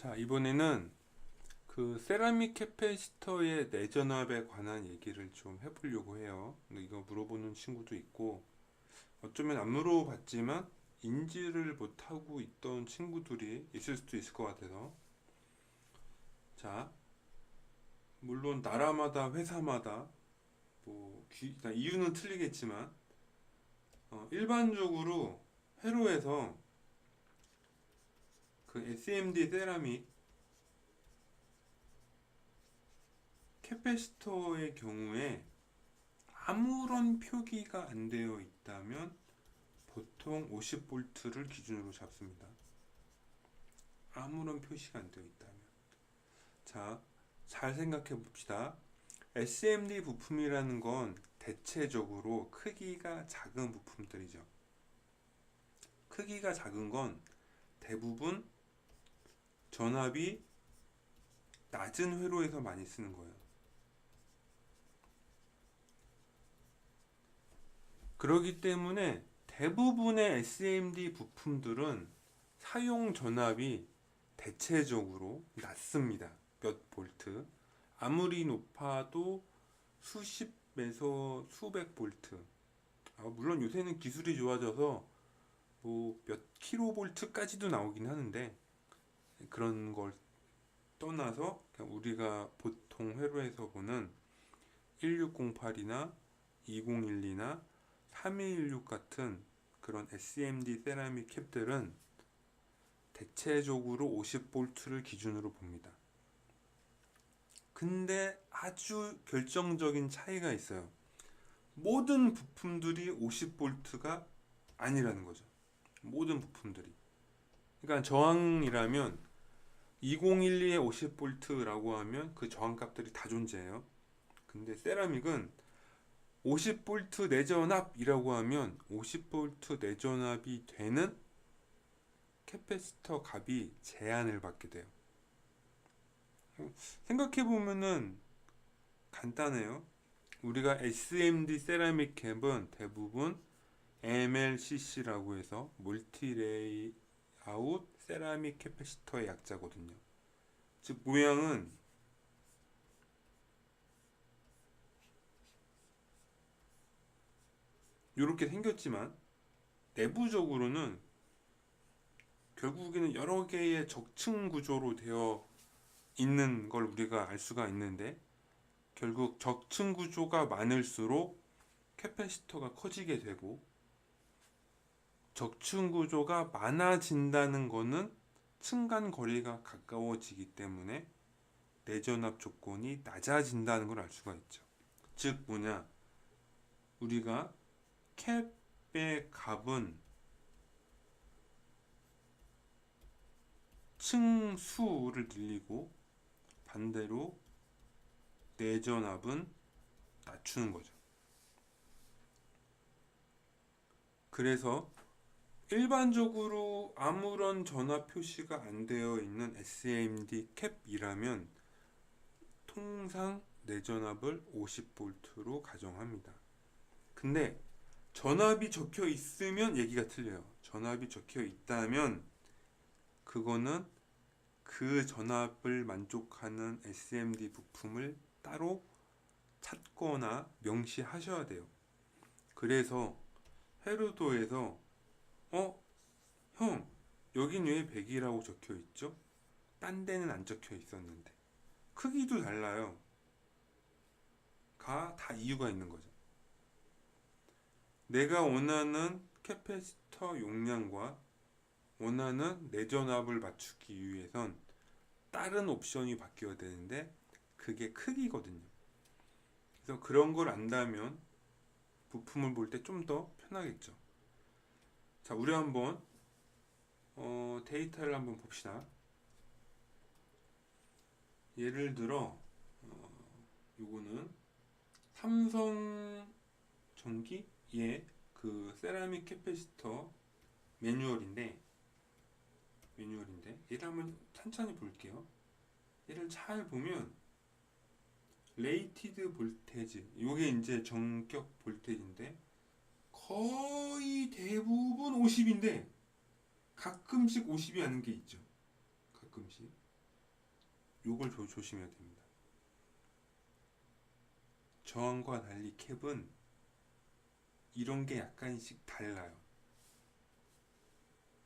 자, 이번에는 그 세라믹 캐패시터의 내전압에 관한 얘기를 좀 해보려고 해요. 근데 이거 물어보는 친구도 있고, 어쩌면 안 물어봤지만 인지를 못하고 있던 친구들이 있을 수도 있을 것 같아서. 자, 물론 나라마다 회사마다 이유는 틀리겠지만, 일반적으로 회로에서 그 SMD 세라믹 캐패시터의 경우에 아무런 표기가 안 되어 있다면 보통 50V를 기준으로 잡습니다. 아무런 표시가 안 되어 있다면. 자, 잘 생각해 봅시다. SMD 부품이라는 건 대체적으로 크기가 작은 부품들이죠. 크기가 작은 건 대부분 전압이 낮은 회로에서 많이 쓰는 거예요. 그렇기 때문에 대부분의 SMD 부품들은 사용 전압이 대체적으로 낮습니다. 몇 볼트. 아무리 높아도 수십에서 수백 볼트. 물론 요새는 기술이 좋아져서 뭐 몇 킬로볼트까지도 나오긴 하는데, 그런 걸 떠나서 그냥 우리가 보통 회로에서 보는 1608이나 2012나 3216 같은 그런 SMD 세라믹 캡들은 대체적으로 50V를 기준으로 봅니다. 근데 아주 결정적인 차이가 있어요. 모든 부품들이 50V가 아니라는 거죠. 모든 부품들이. 그러니까 저항이라면 2012에 50V라고 하면 그 저항값들이 다 존재해요. 근데 세라믹은 50V 내전압이라고 하면 50V 내전압이 되는 캐패시터 값이 제한을 받게 돼요. 생각해 보면은 간단해요. 우리가 SMD 세라믹 캡은 대부분 MLCC라고 해서 멀티 레이아웃 세라믹 캐패시터의 약자거든요. 즉 모양은 이렇게 생겼지만 내부적으로는 결국에는 여러 개의 적층 구조로 되어 있는 걸 우리가 알 수가 있는데, 결국 적층 구조가 많을수록 캐패시터가 커지게 되고, 적층 구조가 많아진다는 것은 층간 거리가 가까워지기 때문에 내전압 조건이 낮아진다는 걸 알 수가 있죠. 즉 뭐냐, 우리가 캡의 값은 층수를 늘리고 반대로 내전압은 낮추는 거죠. 그래서 일반적으로 아무런 전압 표시가 안 되어 있는 SMD 캡이라면 통상 내전압을 50V로 가정합니다. 근데 전압이 적혀 있으면 얘기가 틀려요. 전압이 적혀 있다면 그거는 그 전압을 만족하는 SMD 부품을 따로 찾거나 명시하셔야 돼요. 그래서 헤르도에서 형, 여긴 왜 100이라고 적혀 있죠? 딴 데는 안 적혀 있었는데. 크기도 달라요. 다 이유가 있는 거죠. 내가 원하는 캐패시터 용량과 원하는 내전압을 맞추기 위해선 다른 옵션이 바뀌어야 되는데 그게 크기거든요. 그래서 그런 걸 안다면 부품을 볼 때 좀 더 편하겠죠. 자, 우리 한번 데이터를 한번 봅시다. 예를 들어 요거는 삼성 전기의 그 세라믹 캐패시터 매뉴얼인데 얘를 한번 천천히 볼게요. 얘를 잘 보면 레이티드 볼테지, 요게 이제 전격 볼테지인데 거의 대부분 50인데 가끔씩 50이 아닌 게 있죠. 가끔씩. 요걸 조심해야 됩니다. 저항과 달리 캡은 이런 게 약간씩 달라요.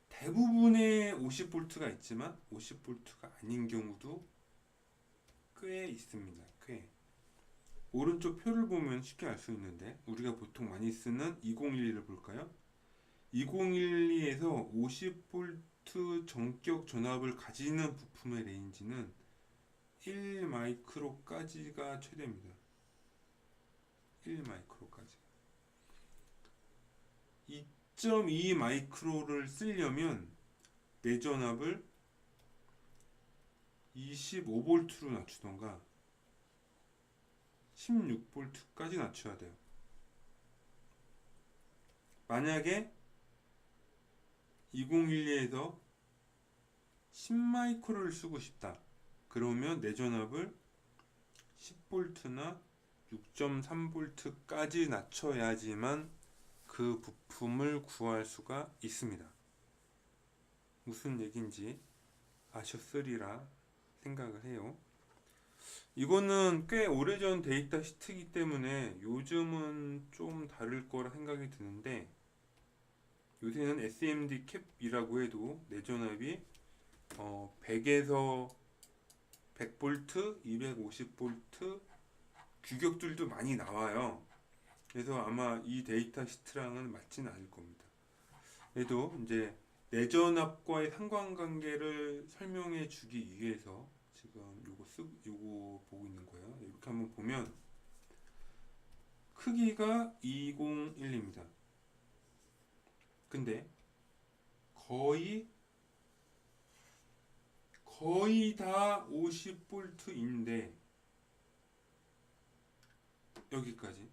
대부분의 50V가 있지만 50V가 아닌 경우도 꽤 있습니다. 꽤. 오른쪽 표를 보면 쉽게 알 수 있는데 우리가 보통 많이 쓰는 2012를 볼까요? 2012에서 50V 전격 전압을 가지는 부품의 레인지는 1 마이크로까지가 최대입니다. 1 마이크로까지. 2.2 마이크로를 쓰려면 내전압을 25V로 낮추던가 16V까지 낮춰야 돼요. 만약에 2012에서 10마이크로를 쓰고 싶다. 그러면 내전압을 10V나 6.3V까지 낮춰야지만 그 부품을 구할 수가 있습니다. 무슨 얘기인지 아셨으리라 생각을 해요. 이거는 꽤 오래전 데이터 시트이기 때문에 요즘은 좀 다를 거라 생각이 드는데, 요새는 SMD 캡이라고 해도 내전압이 100에서 100V, 250V 규격들도 많이 나와요. 그래서 아마 이 데이터 시트랑은 맞지는 않을 겁니다. 그래도 이제 내전압과의 상관관계를 설명해 주기 위해서 지금 요거 보고 있는 거예요. 이렇게 한번 보면 크기가 201입니다. 근데 거의 다 50V인데 여기까지.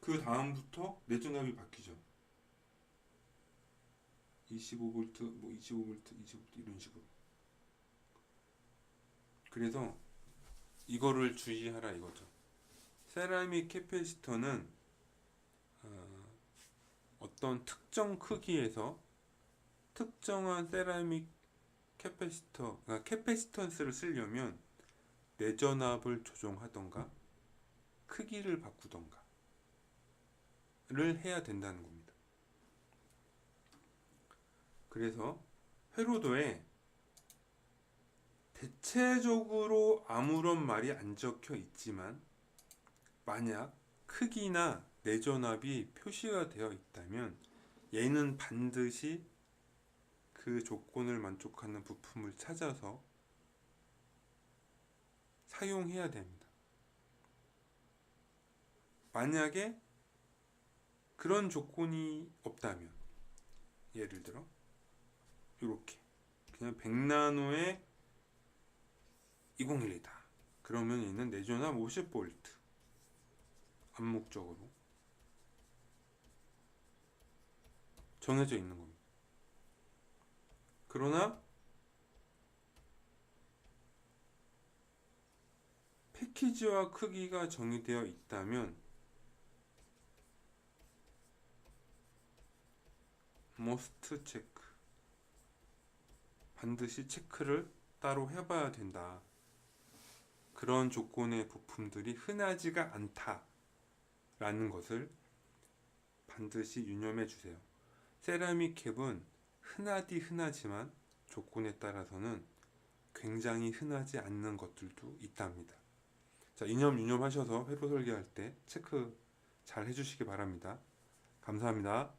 그 다음부터 내전압이 바뀌죠. 25V, 뭐 25V, 25V 이런 식으로. 그래서 이거를 주의하라 이거죠. 세라믹 캐패시터는 어떤 특정 크기에서 특정한 세라믹 캐패시터, 그러니까 캐패시턴스를 쓰려면 내전압을 조정하던가 크기를 바꾸던가 를 해야 된다는 겁니다. 그래서 회로도에 대체적으로 아무런 말이 안 적혀 있지만 만약 크기나 내전압이 표시가 되어 있다면 얘는 반드시 그 조건을 만족하는 부품을 찾아서 사용해야 됩니다. 만약에 그런 조건이 없다면, 예를 들어 이렇게 그냥 100나노의 201이다. 그러면 얘는 내전압 50V 암묵적으로 정해져 있는 겁니다. 그러나 패키지와 크기가 정의되어 있다면 must 체크, 반드시 체크를 따로 해봐야 된다. 그런 조건의 부품들이 흔하지가 않다라는 것을 반드시 유념해 주세요. 세라믹 캡은 흔하지만 조건에 따라서는 굉장히 흔하지 않는 것들도 있답니다. 자, 유념하셔서 회로 설계할 때 체크 잘 해주시기 바랍니다. 감사합니다.